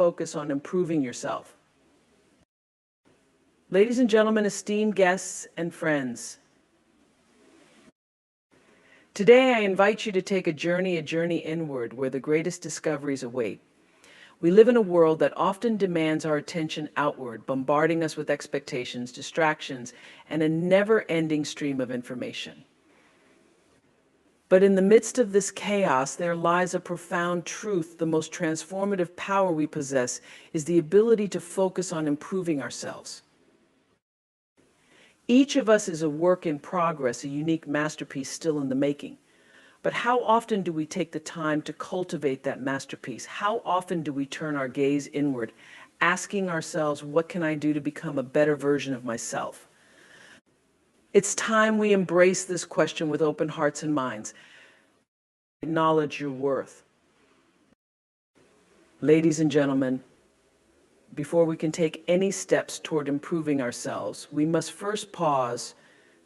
focus on improving yourself. Ladies and gentlemen, esteemed guests and friends, today I invite you to take a journey inward where the greatest discoveries await. We live in a world that often demands our attention outward, bombarding us with expectations, distractions, and a never-ending stream of information. But in the midst of this chaos, there lies a profound truth. The most transformative power we possess is the ability to focus on improving ourselves. Each of us is a work in progress, a unique masterpiece still in the making. But how often do we take the time to cultivate that masterpiece? How often do we turn our gaze inward, asking ourselves, what can I do to become a better version of myself? It's time we embrace this question with open hearts and minds. Acknowledge your worth. Ladies and gentlemen, before we can take any steps toward improving ourselves, we must first pause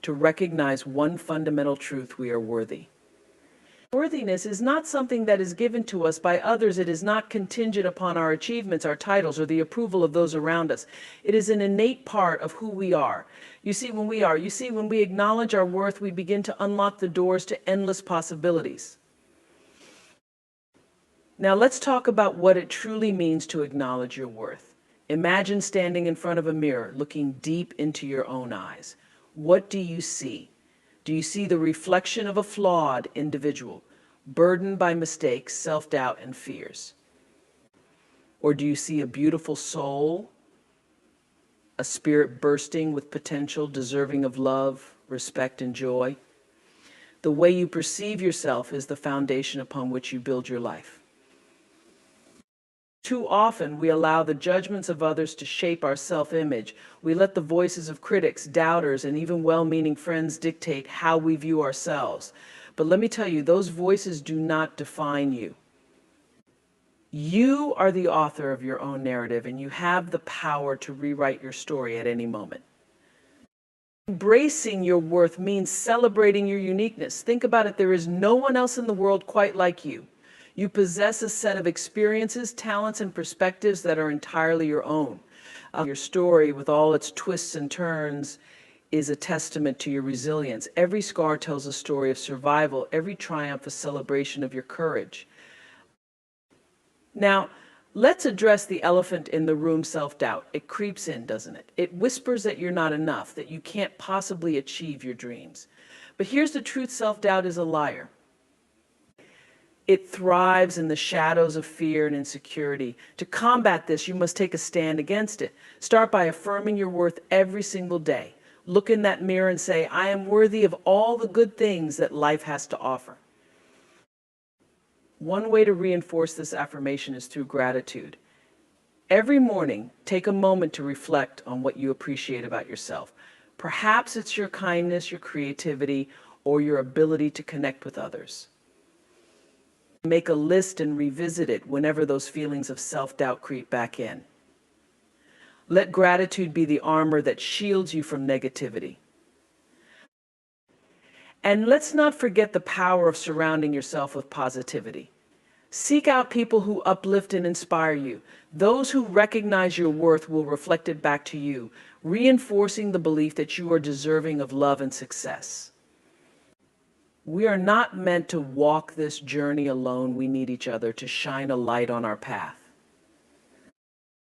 to recognize one fundamental truth: we are worthy. Worthiness is not something that is given to us by others. It is not contingent upon our achievements, our titles, or the approval of those around us. It is an innate part of who we are. When we acknowledge our worth, we begin to unlock the doors to endless possibilities. Now let's talk about what it truly means to acknowledge your worth. Imagine standing in front of a mirror, looking deep into your own eyes. What do you see? Do you see the reflection of a flawed individual, burdened by mistakes, self-doubt, and fears? Or do you see a beautiful soul, a spirit bursting with potential, deserving of love, respect, and joy? The way you perceive yourself is the foundation upon which you build your life. Too often, we allow the judgments of others to shape our self-image. We let the voices of critics, doubters, and even well-meaning friends dictate how we view ourselves. But let me tell you, those voices do not define you. You are the author of your own narrative, and you have the power to rewrite your story at any moment. Embracing your worth means celebrating your uniqueness. Think about it. There is no one else in the world quite like you. You possess a set of experiences, talents, and perspectives that are entirely your own. Your story, with all its twists and turns, is a testament to your resilience. Every scar tells a story of survival, every triumph a celebration of your courage. Now, let's address the elephant in the room: self-doubt. It creeps in, doesn't it? It whispers that you're not enough, that you can't possibly achieve your dreams. But here's the truth: self-doubt is a liar. It thrives in the shadows of fear and insecurity. To combat this, you must take a stand against it. Start by affirming your worth every single day. Look in that mirror and say, I am worthy of all the good things that life has to offer. One way to reinforce this affirmation is through gratitude. Every morning, take a moment to reflect on what you appreciate about yourself. Perhaps it's your kindness, your creativity, or your ability to connect with others. Make a list and revisit it whenever those feelings of self-doubt creep back in. Let gratitude be the armor that shields you from negativity. And let's not forget the power of surrounding yourself with positivity. Seek out people who uplift and inspire you. Those who recognize your worth will reflect it back to you, reinforcing the belief that you are deserving of love and success. We are not meant to walk this journey alone. We need each other to shine a light on our path.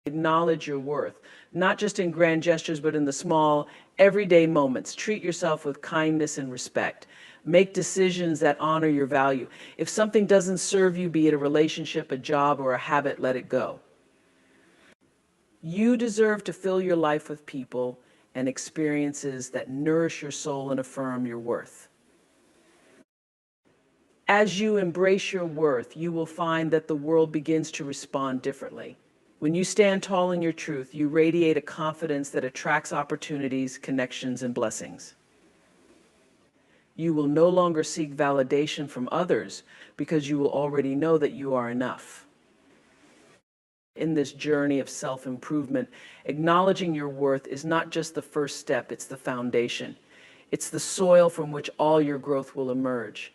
Acknowledge your worth, not just in grand gestures, but in the small, everyday moments. Treat yourself with kindness and respect. Make decisions that honor your value. If something doesn't serve you, be it a relationship, a job, or a habit, let it go. You deserve to fill your life with people and experiences that nourish your soul and affirm your worth. As you embrace your worth, you will find that the world begins to respond differently. When you stand tall in your truth, you radiate a confidence that attracts opportunities, connections, and blessings. You will no longer seek validation from others because you will already know that you are enough. In this journey of self-improvement, acknowledging your worth is not just the first step, it's the foundation. It's the soil from which all your growth will emerge.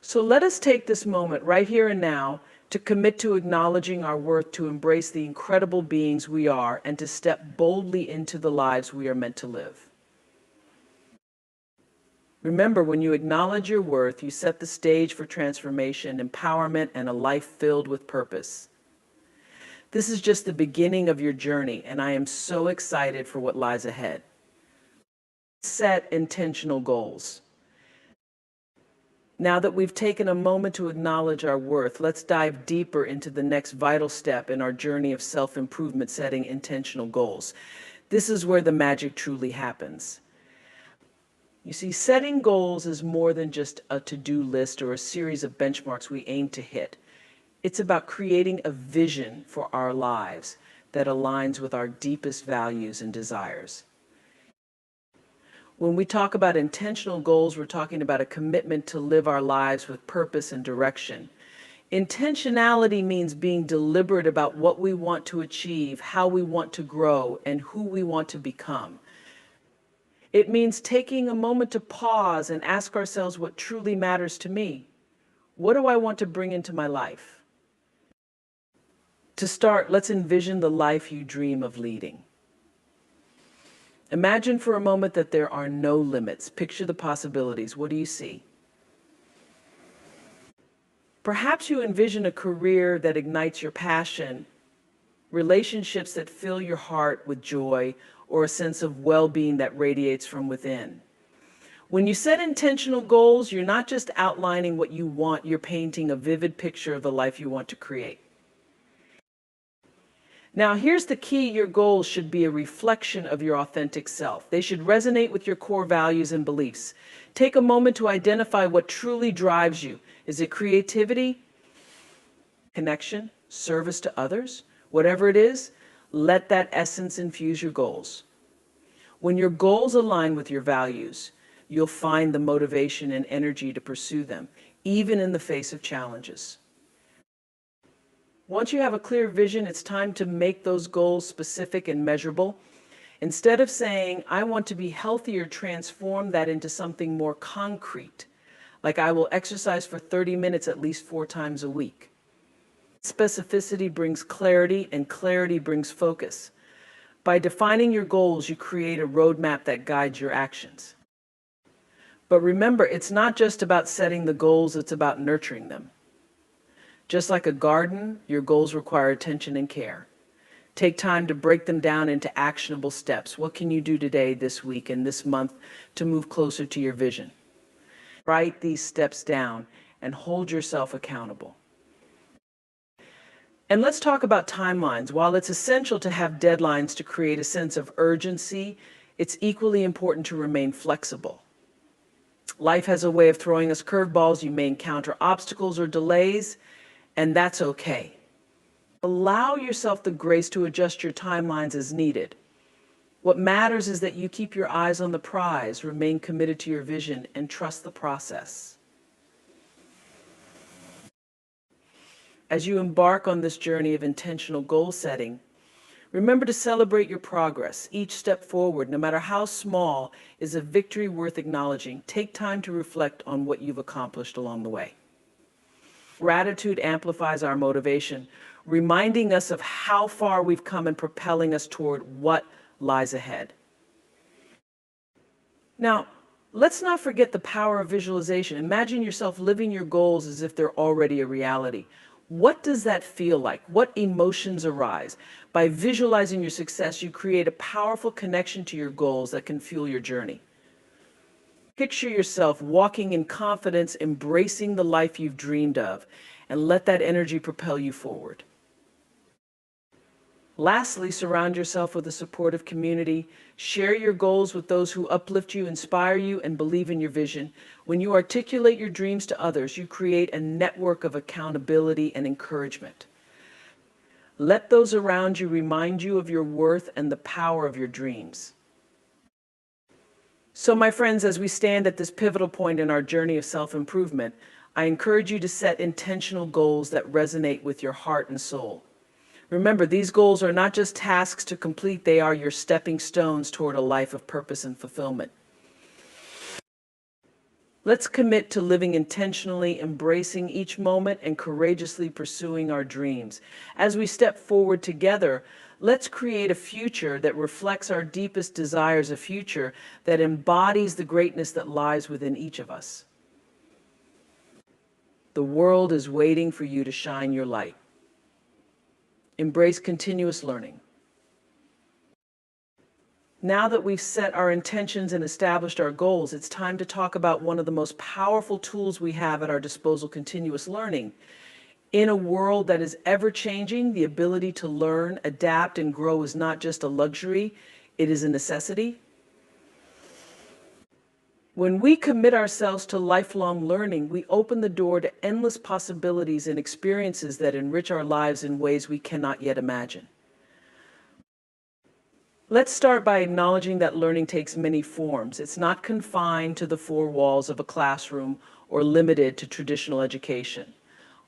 So let us take this moment right here and now to commit to acknowledging our worth, to embrace the incredible beings we are, and to step boldly into the lives we are meant to live. Remember, when you acknowledge your worth, you set the stage for transformation, empowerment, and a life filled with purpose. This is just the beginning of your journey, and I am so excited for what lies ahead. Set intentional goals. Now that we've taken a moment to acknowledge our worth, let's dive deeper into the next vital step in our journey of self-improvement, setting intentional goals. This is where the magic truly happens. You see, setting goals is more than just a to-do list or a series of benchmarks we aim to hit. It's about creating a vision for our lives that aligns with our deepest values and desires. When we talk about intentional goals, we're talking about a commitment to live our lives with purpose and direction. Intentionality means being deliberate about what we want to achieve, how we want to grow, and who we want to become. It means taking a moment to pause and ask ourselves what truly matters to me. What do I want to bring into my life? To start, let's envision the life you dream of leading. Imagine for a moment that there are no limits. Picture the possibilities. What do you see? Perhaps you envision a career that ignites your passion, relationships that fill your heart with joy, or a sense of well-being that radiates from within. When you set intentional goals, you're not just outlining what you want, you're painting a vivid picture of the life you want to create. Now, here's the key. Your goals should be a reflection of your authentic self. They should resonate with your core values and beliefs. Take a moment to identify what truly drives you. Is it creativity, connection, service to others? Whatever it is, let that essence infuse your goals. When your goals align with your values, you'll find the motivation and energy to pursue them, even in the face of challenges. Once you have a clear vision, it's time to make those goals specific and measurable. Instead of saying, I want to be healthier, transform that into something more concrete, like I will exercise for 30 minutes at least 4 times a week. Specificity brings clarity, and clarity brings focus. By defining your goals, you create a roadmap that guides your actions. But remember, it's not just about setting the goals, it's about nurturing them. Just like a garden, your goals require attention and care. Take time to break them down into actionable steps. What can you do today, this week, and this month to move closer to your vision? Write these steps down and hold yourself accountable. And let's talk about timelines. While it's essential to have deadlines to create a sense of urgency, it's equally important to remain flexible. Life has a way of throwing us curveballs. You may encounter obstacles or delays, and that's okay. Allow yourself the grace to adjust your timelines as needed. What matters is that you keep your eyes on the prize, remain committed to your vision, and trust the process. As you embark on this journey of intentional goal setting, remember to celebrate your progress. Each step forward, no matter how small, is a victory worth acknowledging. Take time to reflect on what you've accomplished along the way. Gratitude amplifies our motivation, reminding us of how far we've come and propelling us toward what lies ahead. Now, let's not forget the power of visualization. Imagine yourself living your goals as if they're already a reality. What does that feel like? What emotions arise? By visualizing your success, you create a powerful connection to your goals that can fuel your journey. Picture yourself walking in confidence, embracing the life you've dreamed of, and let that energy propel you forward. Lastly, surround yourself with a supportive community. Share your goals with those who uplift you, inspire you, and believe in your vision. When you articulate your dreams to others, you create a network of accountability and encouragement. Let those around you remind you of your worth and the power of your dreams. So, my friends, as we stand at this pivotal point in our journey of self-improvement, I encourage you to set intentional goals that resonate with your heart and soul. Remember, these goals are not just tasks to complete, they are your stepping stones toward a life of purpose and fulfillment. Let's commit to living intentionally, embracing each moment, and courageously pursuing our dreams. As we step forward together, let's create a future that reflects our deepest desires, a future that embodies the greatness that lies within each of us. The world is waiting for you to shine your light. Embrace continuous learning. Now that we've set our intentions and established our goals, it's time to talk about one of the most powerful tools we have at our disposal: continuous learning. In a world that is ever changing, the ability to learn, adapt, and grow is not just a luxury, it is a necessity. When we commit ourselves to lifelong learning, we open the door to endless possibilities and experiences that enrich our lives in ways we cannot yet imagine. Let's start by acknowledging that learning takes many forms. It's not confined to the four walls of a classroom or limited to traditional education.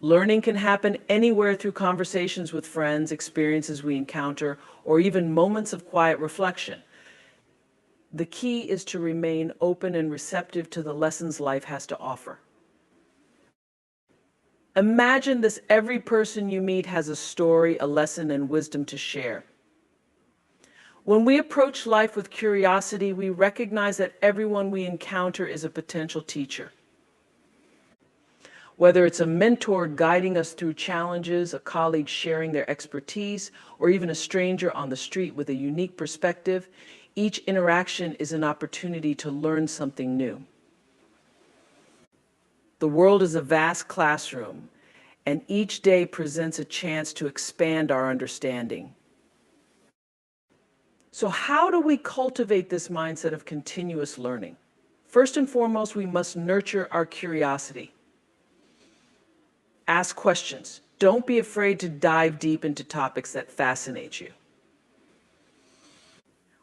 Learning can happen anywhere through conversations with friends, experiences we encounter, or even moments of quiet reflection. The key is to remain open and receptive to the lessons life has to offer. Imagine this: every person you meet has a story, a lesson, and wisdom to share. When we approach life with curiosity, we recognize that everyone we encounter is a potential teacher. Whether it's a mentor guiding us through challenges, a colleague sharing their expertise, or even a stranger on the street with a unique perspective, each interaction is an opportunity to learn something new. The world is a vast classroom, and each day presents a chance to expand our understanding. So how do we cultivate this mindset of continuous learning? First and foremost, we must nurture our curiosity. Ask questions. Don't be afraid to dive deep into topics that fascinate you.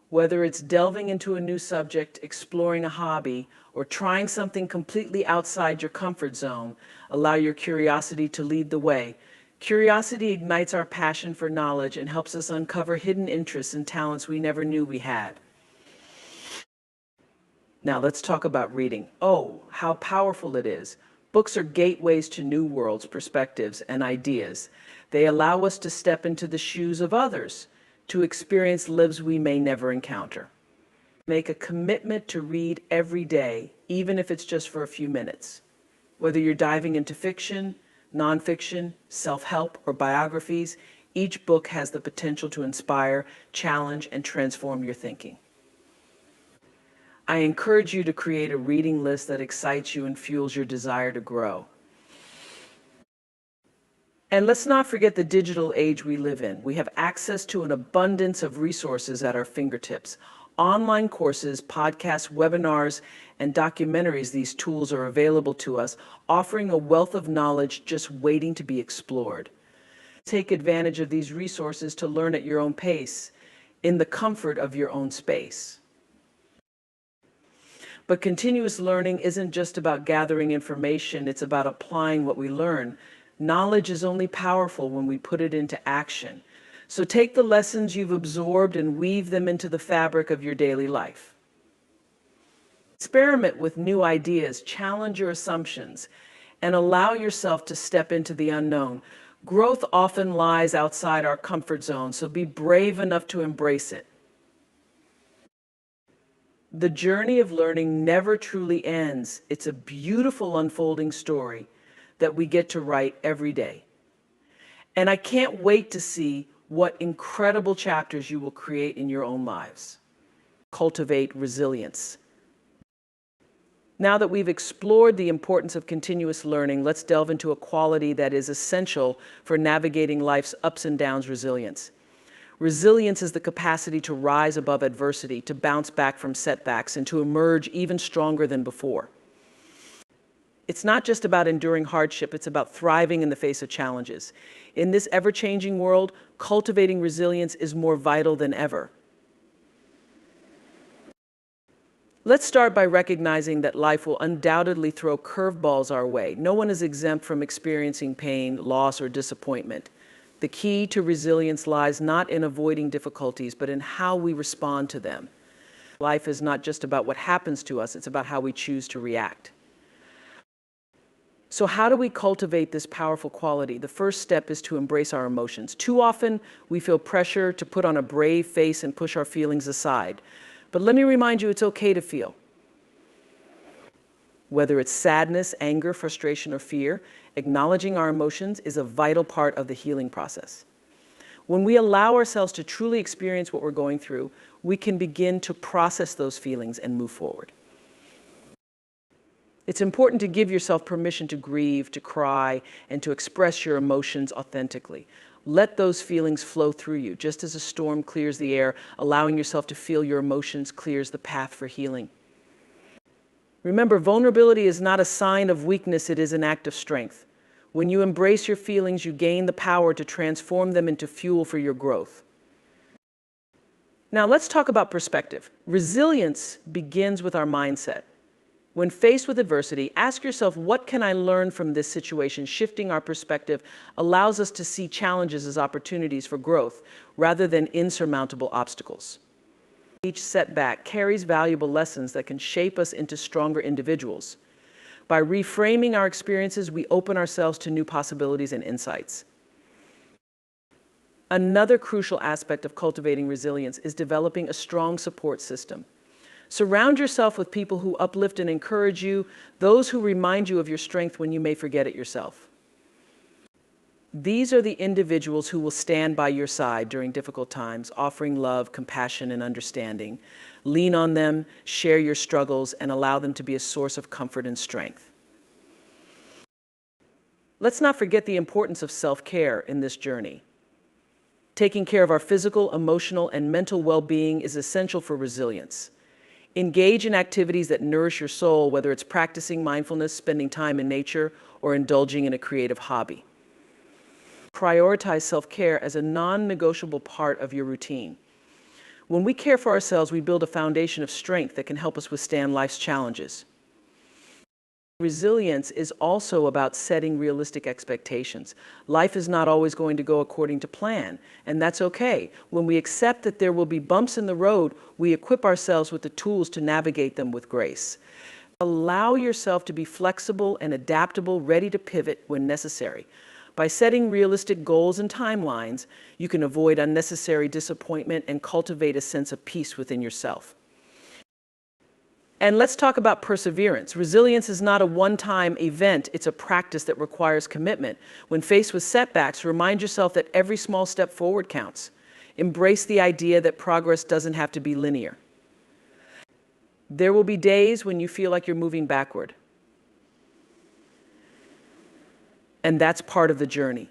Whether it's delving into a new subject, exploring a hobby, or trying something completely outside your comfort zone, allow your curiosity to lead the way. Curiosity ignites our passion for knowledge and helps us uncover hidden interests and talents we never knew we had. Now let's talk about reading. Oh, how powerful it is. Books are gateways to new worlds, perspectives, and ideas. They allow us to step into the shoes of others, to experience lives we may never encounter. Make a commitment to read every day, even if it's just for a few minutes. Whether you're diving into fiction, nonfiction, self-help, or biographies, each book has the potential to inspire, challenge, and transform your thinking. I encourage you to create a reading list that excites you and fuels your desire to grow. And let's not forget the digital age we live in. We have access to an abundance of resources at our fingertips. Online courses, podcasts, webinars, and documentaries. These tools are available to us, offering a wealth of knowledge just waiting to be explored. Take advantage of these resources to learn at your own pace, in the comfort of your own space. But continuous learning isn't just about gathering information, it's about applying what we learn. Knowledge is only powerful when we put it into action. So take the lessons you've absorbed and weave them into the fabric of your daily life. Experiment with new ideas, challenge your assumptions, and allow yourself to step into the unknown. Growth often lies outside our comfort zone, so be brave enough to embrace it. The journey of learning never truly ends. It's a beautiful unfolding story that we get to write every day. And I can't wait to see what incredible chapters you will create in your own lives. Cultivate resilience. Now that we've explored the importance of continuous learning, let's delve into a quality that is essential for navigating life's ups and downs: resilience. Resilience is the capacity to rise above adversity, to bounce back from setbacks, and to emerge even stronger than before. It's not just about enduring hardship, it's about thriving in the face of challenges. In this ever-changing world, cultivating resilience is more vital than ever. Let's start by recognizing that life will undoubtedly throw curveballs our way. No one is exempt from experiencing pain, loss, or disappointment. The key to resilience lies not in avoiding difficulties, but in how we respond to them. Life is not just about what happens to us, it's about how we choose to react. So how do we cultivate this powerful quality? The first step is to embrace our emotions. Too often, we feel pressure to put on a brave face and push our feelings aside. But let me remind you, it's okay to feel. Whether it's sadness, anger, frustration, or fear, acknowledging our emotions is a vital part of the healing process. When we allow ourselves to truly experience what we're going through, we can begin to process those feelings and move forward. It's important to give yourself permission to grieve, to cry, and to express your emotions authentically. Let those feelings flow through you. Just as a storm clears the air, allowing yourself to feel your emotions clears the path for healing. Remember, vulnerability is not a sign of weakness, it is an act of strength. When you embrace your feelings, you gain the power to transform them into fuel for your growth. Now, let's talk about perspective. Resilience begins with our mindset. When faced with adversity, ask yourself, what can I learn from this situation? Shifting our perspective allows us to see challenges as opportunities for growth rather than insurmountable obstacles. Each setback carries valuable lessons that can shape us into stronger individuals. By reframing our experiences, we open ourselves to new possibilities and insights. Another crucial aspect of cultivating resilience is developing a strong support system. Surround yourself with people who uplift and encourage you, those who remind you of your strength when you may forget it yourself. These are the individuals who will stand by your side during difficult times, offering love, compassion, and understanding. Lean on them, share your struggles, and allow them to be a source of comfort and strength. Let's not forget the importance of self-care in this journey. Taking care of our physical, emotional, and mental well-being is essential for resilience. Engage in activities that nourish your soul, whether it's practicing mindfulness, spending time in nature, or indulging in a creative hobby. Prioritize self-care as a non-negotiable part of your routine. When we care for ourselves, we build a foundation of strength that can help us withstand life's challenges. Resilience is also about setting realistic expectations. Life is not always going to go according to plan, and that's okay. When we accept that there will be bumps in the road, we equip ourselves with the tools to navigate them with grace. Allow yourself to be flexible and adaptable, ready to pivot when necessary. By setting realistic goals and timelines, you can avoid unnecessary disappointment and cultivate a sense of peace within yourself. And let's talk about perseverance. Resilience is not a one-time event, it's a practice that requires commitment. When faced with setbacks, remind yourself that every small step forward counts. Embrace the idea that progress doesn't have to be linear. There will be days when you feel like you're moving backward. And that's part of the journey.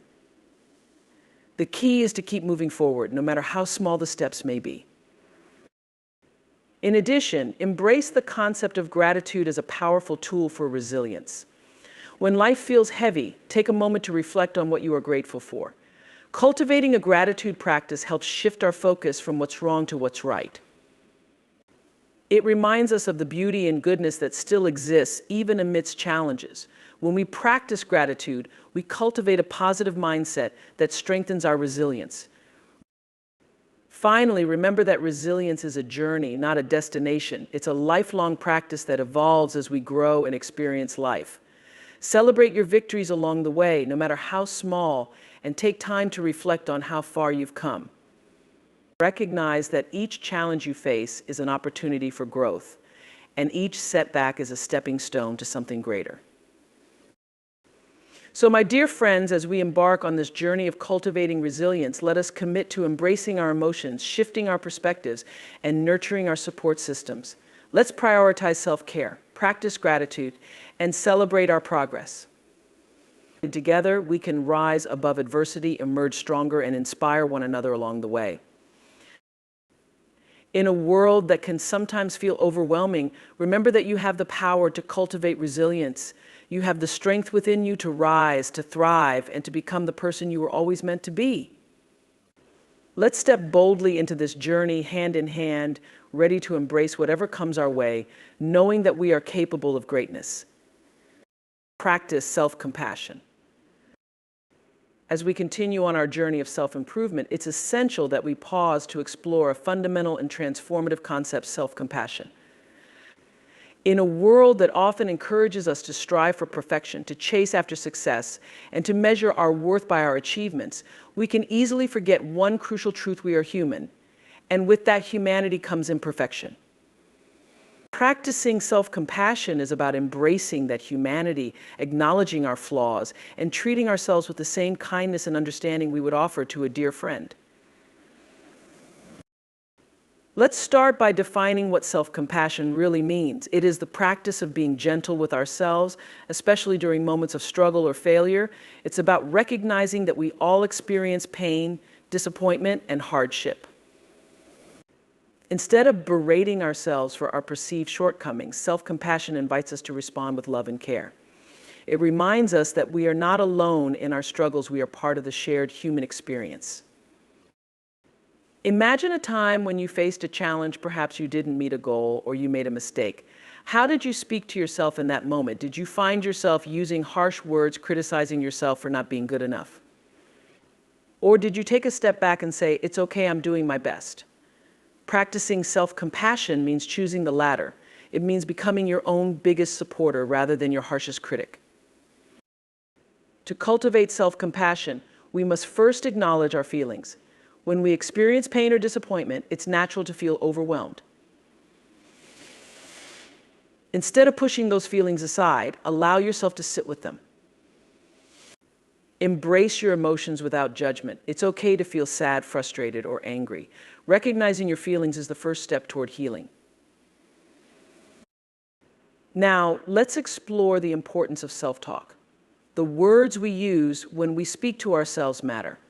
The key is to keep moving forward, no matter how small the steps may be. In addition, embrace the concept of gratitude as a powerful tool for resilience. When life feels heavy, take a moment to reflect on what you are grateful for. Cultivating a gratitude practice helps shift our focus from what's wrong to what's right. It reminds us of the beauty and goodness that still exists even amidst challenges. When we practice gratitude, we cultivate a positive mindset that strengthens our resilience. Finally, remember that resilience is a journey, not a destination. It's a lifelong practice that evolves as we grow and experience life. Celebrate your victories along the way, no matter how small, and take time to reflect on how far you've come. Recognize that each challenge you face is an opportunity for growth, and each setback is a stepping stone to something greater. So, my dear friends, as we embark on this journey of cultivating resilience, let us commit to embracing our emotions, shifting our perspectives, and nurturing our support systems. Let's prioritize self-care, practice gratitude, and celebrate our progress. Together, we can rise above adversity, emerge stronger, and inspire one another along the way. In a world that can sometimes feel overwhelming, remember that you have the power to cultivate resilience. You have the strength within you to rise, to thrive, and to become the person you were always meant to be. Let's step boldly into this journey hand in hand, ready to embrace whatever comes our way, knowing that we are capable of greatness. Practice self-compassion. As we continue on our journey of self-improvement, it's essential that we pause to explore a fundamental and transformative concept, self-compassion. In a world that often encourages us to strive for perfection, to chase after success, and to measure our worth by our achievements, we can easily forget one crucial truth: we are human, and with that humanity comes imperfection. Practicing self-compassion is about embracing that humanity, acknowledging our flaws, and treating ourselves with the same kindness and understanding we would offer to a dear friend. Let's start by defining what self-compassion really means. It is the practice of being gentle with ourselves, especially during moments of struggle or failure. It's about recognizing that we all experience pain, disappointment, and hardship. Instead of berating ourselves for our perceived shortcomings, self-compassion invites us to respond with love and care. It reminds us that we are not alone in our struggles. We are part of the shared human experience. Imagine a time when you faced a challenge, perhaps you didn't meet a goal or you made a mistake. How did you speak to yourself in that moment? Did you find yourself using harsh words, criticizing yourself for not being good enough? Or did you take a step back and say, "It's okay, I'm doing my best"? Practicing self-compassion means choosing the latter. It means becoming your own biggest supporter rather than your harshest critic. To cultivate self-compassion, we must first acknowledge our feelings. When we experience pain or disappointment, it's natural to feel overwhelmed. Instead of pushing those feelings aside, allow yourself to sit with them. Embrace your emotions without judgment. It's okay to feel sad, frustrated, or angry. Recognizing your feelings is the first step toward healing. Now, let's explore the importance of self-talk. The words we use when we speak to ourselves matter.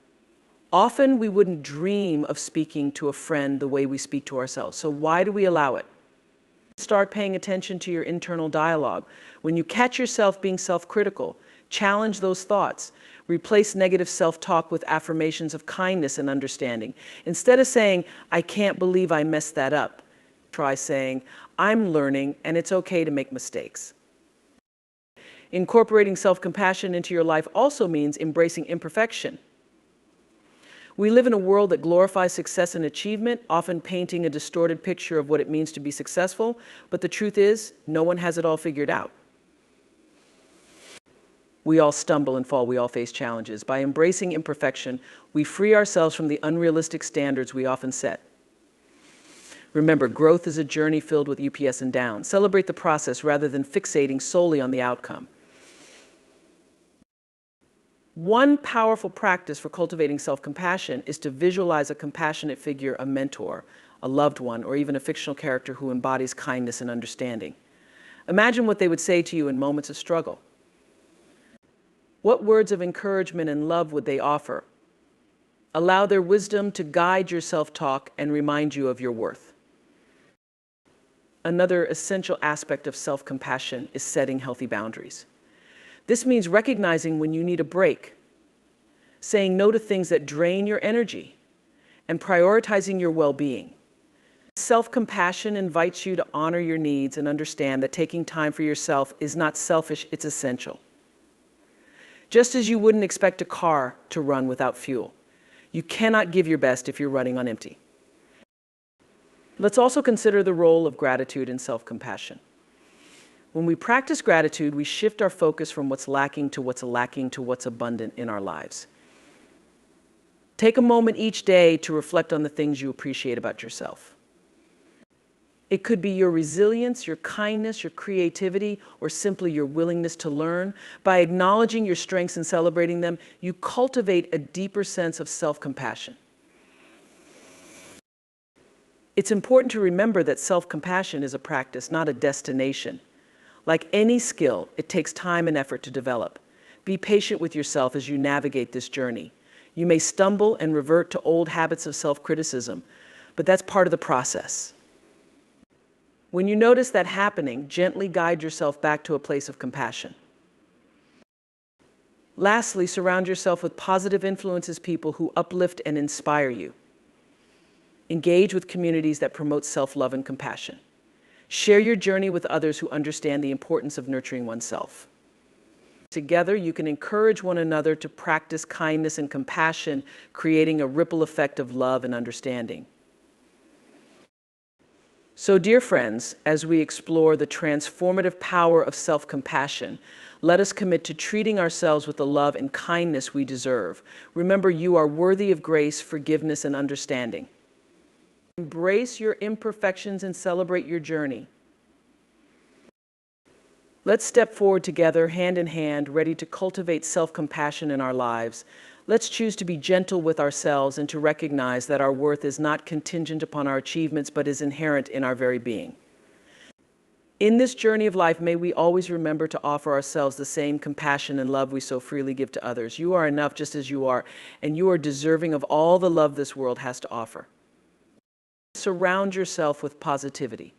Often we wouldn't dream of speaking to a friend the way we speak to ourselves. So why do we allow it? Start paying attention to your internal dialogue. When you catch yourself being self-critical, challenge those thoughts. Replace negative self-talk with affirmations of kindness and understanding. Instead of saying, "I can't believe I messed that up," try saying, "I'm learning and it's okay to make mistakes." Incorporating self-compassion into your life also means embracing imperfection. We live in a world that glorifies success and achievement, often painting a distorted picture of what it means to be successful, but the truth is, no one has it all figured out. We all stumble and fall, we all face challenges. By embracing imperfection, we free ourselves from the unrealistic standards we often set. Remember, growth is a journey filled with ups and downs. Celebrate the process rather than fixating solely on the outcome. One powerful practice for cultivating self-compassion is to visualize a compassionate figure, a mentor, a loved one, or even a fictional character who embodies kindness and understanding. Imagine what they would say to you in moments of struggle. What words of encouragement and love would they offer? Allow their wisdom to guide your self-talk and remind you of your worth. Another essential aspect of self-compassion is setting healthy boundaries. This means recognizing when you need a break, saying no to things that drain your energy, and prioritizing your well-being. Self-compassion invites you to honor your needs and understand that taking time for yourself is not selfish, it's essential. Just as you wouldn't expect a car to run without fuel, you cannot give your best if you're running on empty. Let's also consider the role of gratitude in self-compassion. When we practice gratitude, we shift our focus from what's lacking to what's abundant in our lives. Take a moment each day to reflect on the things you appreciate about yourself. It could be your resilience, your kindness, your creativity, or simply your willingness to learn. By acknowledging your strengths and celebrating them, you cultivate a deeper sense of self-compassion. It's important to remember that self-compassion is a practice, not a destination. Like any skill, it takes time and effort to develop. Be patient with yourself as you navigate this journey. You may stumble and revert to old habits of self-criticism, but that's part of the process. When you notice that happening, gently guide yourself back to a place of compassion. Lastly, surround yourself with positive influences, people who uplift and inspire you. Engage with communities that promote self-love and compassion. Share your journey with others who understand the importance of nurturing oneself. Together, you can encourage one another to practice kindness and compassion, creating a ripple effect of love and understanding. So, dear friends, as we explore the transformative power of self-compassion, let us commit to treating ourselves with the love and kindness we deserve. Remember, you are worthy of grace, forgiveness, and understanding. Embrace your imperfections and celebrate your journey. Let's step forward together, hand in hand, ready to cultivate self-compassion in our lives. Let's choose to be gentle with ourselves and to recognize that our worth is not contingent upon our achievements, but is inherent in our very being. In this journey of life, may we always remember to offer ourselves the same compassion and love we so freely give to others. You are enough just as you are, and you are deserving of all the love this world has to offer. Surround yourself with positivity.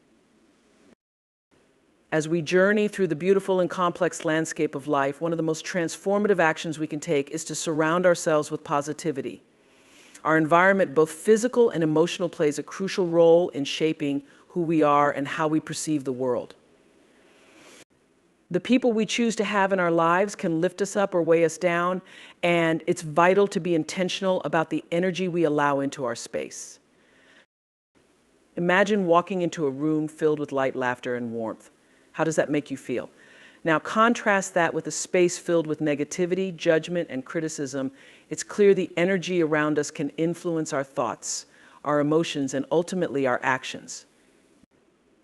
As we journey through the beautiful and complex landscape of life, one of the most transformative actions we can take is to surround ourselves with positivity. Our environment, both physical and emotional, plays a crucial role in shaping who we are and how we perceive the world. The people we choose to have in our lives can lift us up or weigh us down, and it's vital to be intentional about the energy we allow into our space. Imagine walking into a room filled with light, laughter, and warmth. How does that make you feel? Now contrast that with a space filled with negativity, judgment, and criticism. It's clear the energy around us can influence our thoughts, our emotions, and ultimately our actions.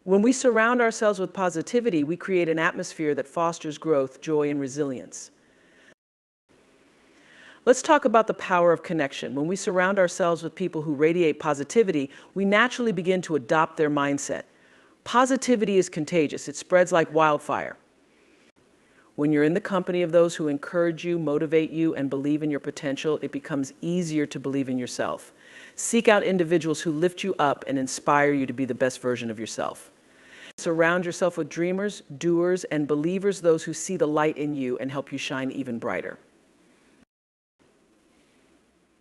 When we surround ourselves with positivity, we create an atmosphere that fosters growth, joy, and resilience. Let's talk about the power of connection. When we surround ourselves with people who radiate positivity, we naturally begin to adopt their mindset. Positivity is contagious. It spreads like wildfire. When you're in the company of those who encourage you, motivate you, and believe in your potential, it becomes easier to believe in yourself. Seek out individuals who lift you up and inspire you to be the best version of yourself. Surround yourself with dreamers, doers, and believers, those who see the light in you and help you shine even brighter.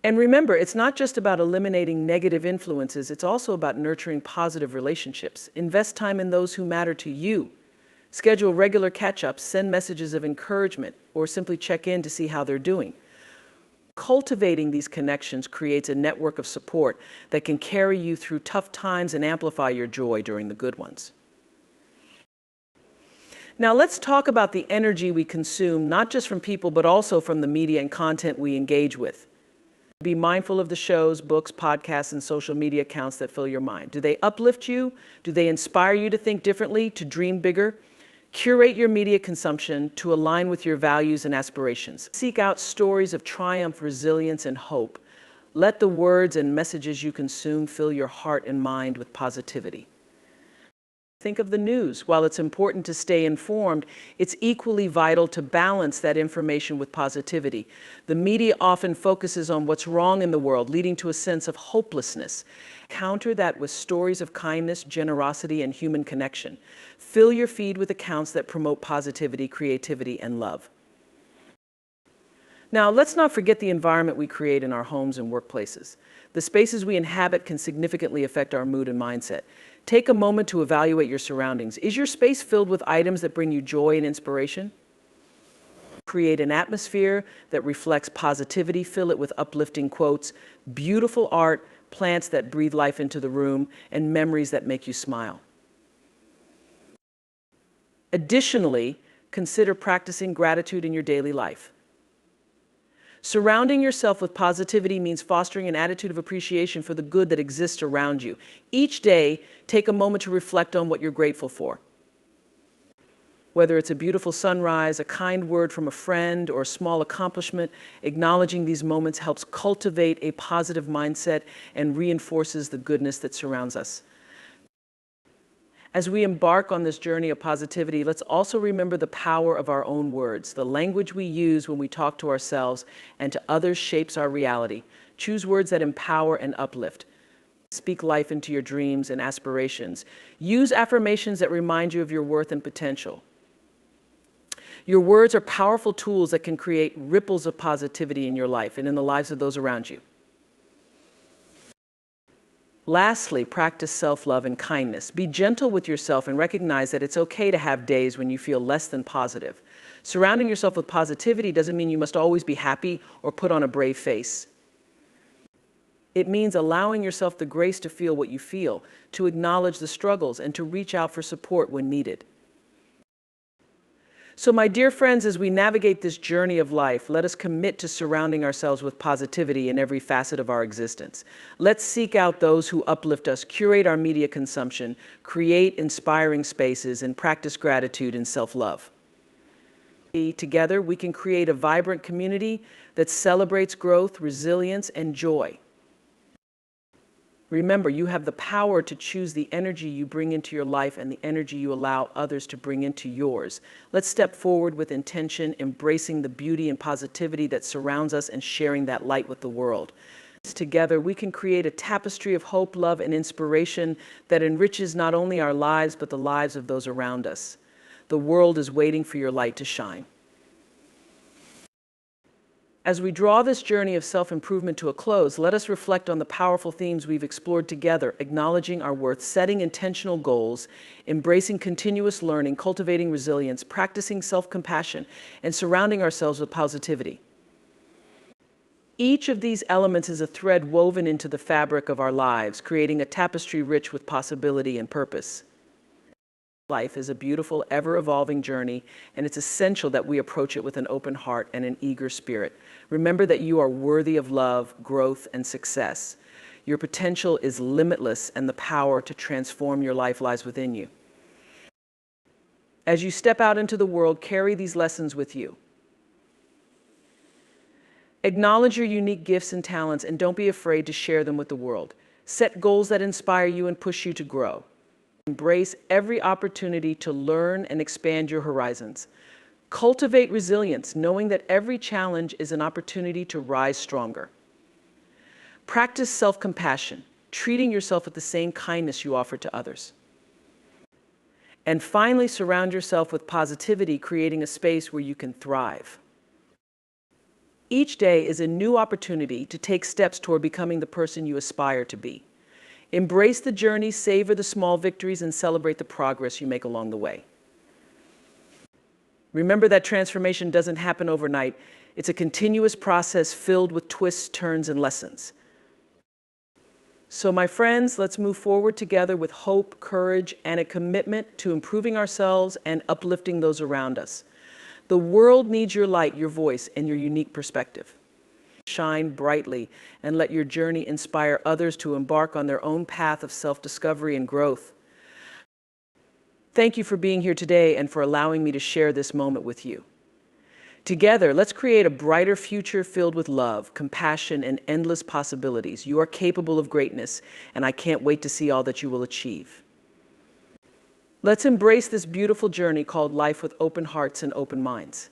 And remember, it's not just about eliminating negative influences, it's also about nurturing positive relationships. Invest time in those who matter to you. Schedule regular catch-ups, send messages of encouragement, or simply check in to see how they're doing. Cultivating these connections creates a network of support that can carry you through tough times and amplify your joy during the good ones. Now let's talk about the energy we consume, not just from people, but also from the media and content we engage with. Be mindful of the shows, books, podcasts, and social media accounts that fill your mind. Do they uplift you? Do they inspire you to think differently, to dream bigger? Curate your media consumption to align with your values and aspirations. Seek out stories of triumph, resilience, and hope. Let the words and messages you consume fill your heart and mind with positivity. Think of the news. While it's important to stay informed, it's equally vital to balance that information with positivity. The media often focuses on what's wrong in the world, leading to a sense of hopelessness. Counter that with stories of kindness, generosity, and human connection. Fill your feed with accounts that promote positivity, creativity, and love. Now, let's not forget the environment we create in our homes and workplaces. The spaces we inhabit can significantly affect our mood and mindset. Take a moment to evaluate your surroundings. Is your space filled with items that bring you joy and inspiration? Create an atmosphere that reflects positivity. Fill it with uplifting quotes, beautiful art, plants that breathe life into the room, and memories that make you smile. Additionally, consider practicing gratitude in your daily life. Surrounding yourself with positivity means fostering an attitude of appreciation for the good that exists around you. Each day, take a moment to reflect on what you're grateful for. Whether it's a beautiful sunrise, a kind word from a friend, or a small accomplishment, acknowledging these moments helps cultivate a positive mindset and reinforces the goodness that surrounds us. As we embark on this journey of positivity, let's also remember the power of our own words. The language we use when we talk to ourselves and to others shapes our reality. Choose words that empower and uplift. Speak life into your dreams and aspirations. Use affirmations that remind you of your worth and potential. Your words are powerful tools that can create ripples of positivity in your life and in the lives of those around you. Lastly, practice self-love and kindness. Be gentle with yourself and recognize that it's okay to have days when you feel less than positive. Surrounding yourself with positivity doesn't mean you must always be happy or put on a brave face. It means allowing yourself the grace to feel what you feel, to acknowledge the struggles, and to reach out for support when needed. So, my dear friends, as we navigate this journey of life, let us commit to surrounding ourselves with positivity in every facet of our existence. Let's seek out those who uplift us, curate our media consumption, create inspiring spaces, and practice gratitude and self-love. Together, we can create a vibrant community that celebrates growth, resilience, and joy. Remember, you have the power to choose the energy you bring into your life and the energy you allow others to bring into yours. Let's step forward with intention, embracing the beauty and positivity that surrounds us and sharing that light with the world. Together, we can create a tapestry of hope, love, and inspiration that enriches not only our lives, but the lives of those around us. The world is waiting for your light to shine. As we draw this journey of self-improvement to a close, let us reflect on the powerful themes we've explored together, acknowledging our worth, setting intentional goals, embracing continuous learning, cultivating resilience, practicing self-compassion, and surrounding ourselves with positivity. Each of these elements is a thread woven into the fabric of our lives, creating a tapestry rich with possibility and purpose. Life is a beautiful, ever-evolving journey, and it's essential that we approach it with an open heart and an eager spirit. Remember that you are worthy of love, growth, and success. Your potential is limitless, and the power to transform your life lies within you. As you step out into the world, carry these lessons with you. Acknowledge your unique gifts and talents, and don't be afraid to share them with the world. Set goals that inspire you and push you to grow. Embrace every opportunity to learn and expand your horizons. Cultivate resilience, knowing that every challenge is an opportunity to rise stronger. Practice self-compassion, treating yourself with the same kindness you offer to others. And finally, surround yourself with positivity, creating a space where you can thrive. Each day is a new opportunity to take steps toward becoming the person you aspire to be. Embrace the journey, savor the small victories, and celebrate the progress you make along the way. Remember that transformation doesn't happen overnight. It's a continuous process filled with twists, turns, and lessons. So, my friends, let's move forward together with hope, courage, and a commitment to improving ourselves and uplifting those around us. The world needs your light, your voice, and your unique perspective. Shine brightly and let your journey inspire others to embark on their own path of self-discovery and growth. Thank you for being here today and for allowing me to share this moment with you. Together, let's create a brighter future filled with love, compassion, and endless possibilities. You are capable of greatness, and I can't wait to see all that you will achieve. Let's embrace this beautiful journey called life with open hearts and open minds.